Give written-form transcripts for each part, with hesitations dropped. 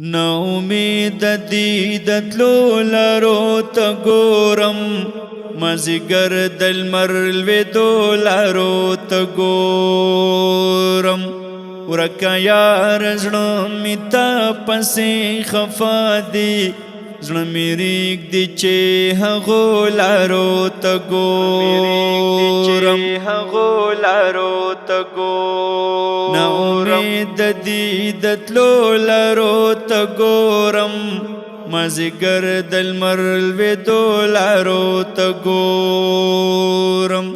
نا امید دی د تلو لارو ته ګورم مازیګر د لمر لوېدو لارو ته ګورم ورکه یار زړه مې تا پسې خفا دی زړه مې رېږدي چې هغو لارو ته ګورم نا امید دی د تلو لارو ته ګورم مازیګر د لمر لوېدو لارو ته ګورم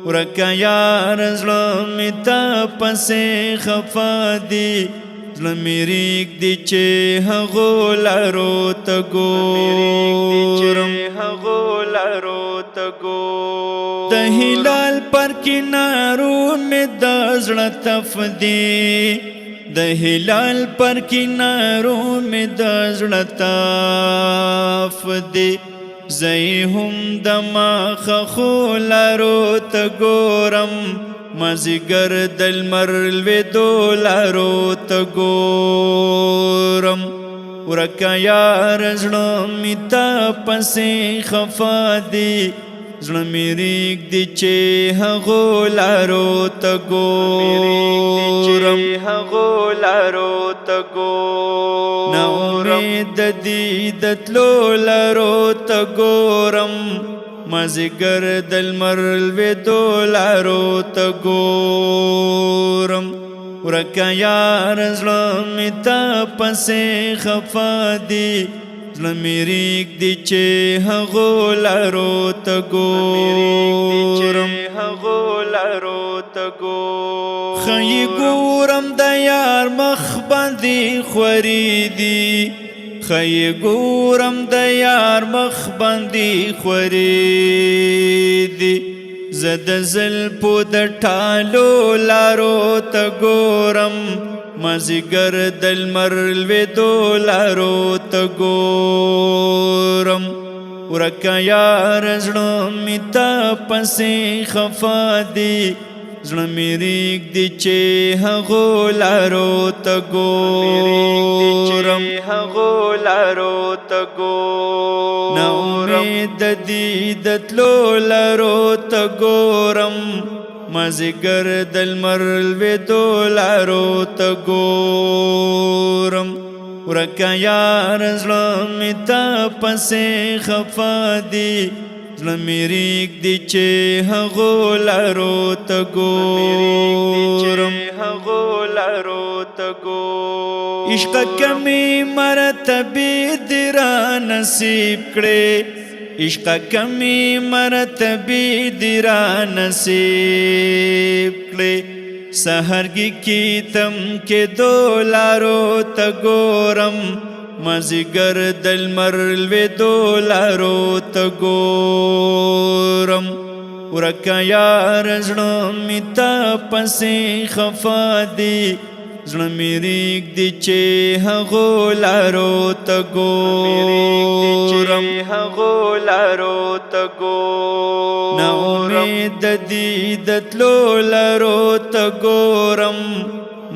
ورکه یار زړه مې تا پسې خفا دی زړه مې رېږدي چې هغو لارو ته ګورم د هلال پر کنارو مې د زړه تف دی د هلال پر کنارو مې د زړه تف دی زه هم د مخخو لارو ته ګورم مازیګر د لمر لوېدو لارو ته ګورم ورکه یار زړه مې تا پسې خفا دی زړه مې رېږدي چې هغو لارو ته ګورم نا امید دی د تلو لارو ته ګورم مازیګر د لمر لوېدو لارو ته ګورم ورکه یار زړه مې تا پسې خفا دی زړه مې رېږدي چې هغو لارو ته ګورم ښایي ګورم د یار مخ باندې خورې دي ښایي ګورم د یار مخ باندې خورې دي زه د زلفو د ټالو لارو ته ګورم مازیګر د لمر لوېدو لارو ته ګورم ورکه یار زړه مې تا پسې خفا دی زړه مې رېږدي چې هغو لارو ته ګورم نا امید دی د تلو لارو ته ګورم مازیګر د لمر لوېدو لارو ته ګورم ورکه یار زړه مې تا پسې خفا دی زړه مې رېږدي چې هغو لارو ته ګورم عشقه کمې مرتبې دې را نصیب کړې عشقه کمې مرتبې دې را نصیب کړې سحرګي کې تم کېدو لارو ته ګورم مازیګر د لمر لوېدو لارو ته ګورم ورکه یار زړه مې تا پسې خفا دی زړه مې رېږدي چې هغو لارو ته ګورم نا امید دی د تلو لارو ته ګورم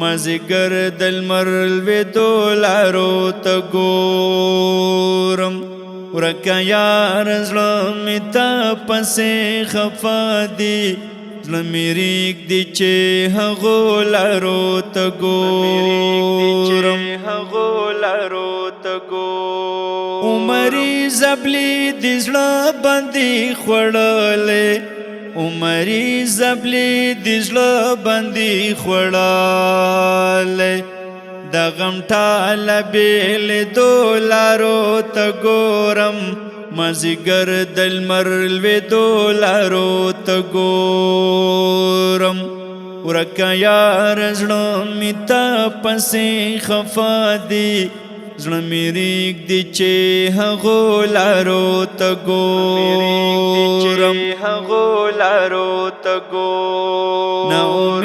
مازیګر د لمر لوېدو لارو ته ګورم ورکه یار زړه مې تا پسې خفا دی زړه مې رېږدي چې هغو لارو ته ګورم عمري زبلي د زړه باندې خوړلې عمري زبلي د زړه باندې خوړلې د غم ټاله بېلېدو لارو ته ګورم مازیګر د لمر لوېدو لارو ته ګورم ورکه یار زړه مې تا پسې خفا دی زړه مې رېږدي چې هغو لارو ته ګورم نا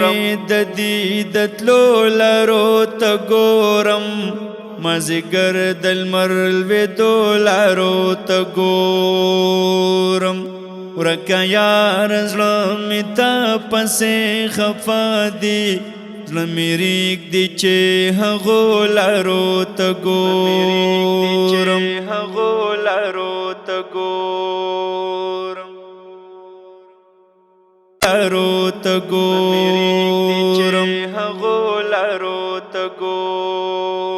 امید دی د تلو لارو ته ګورم مازیګر د لمر لوېدو لارو ته ګورم ورکه یار زړه مې تا پسې خفا دی زړه مې ریږدي چې هغو لارو ته ګورم لارو ته ګورم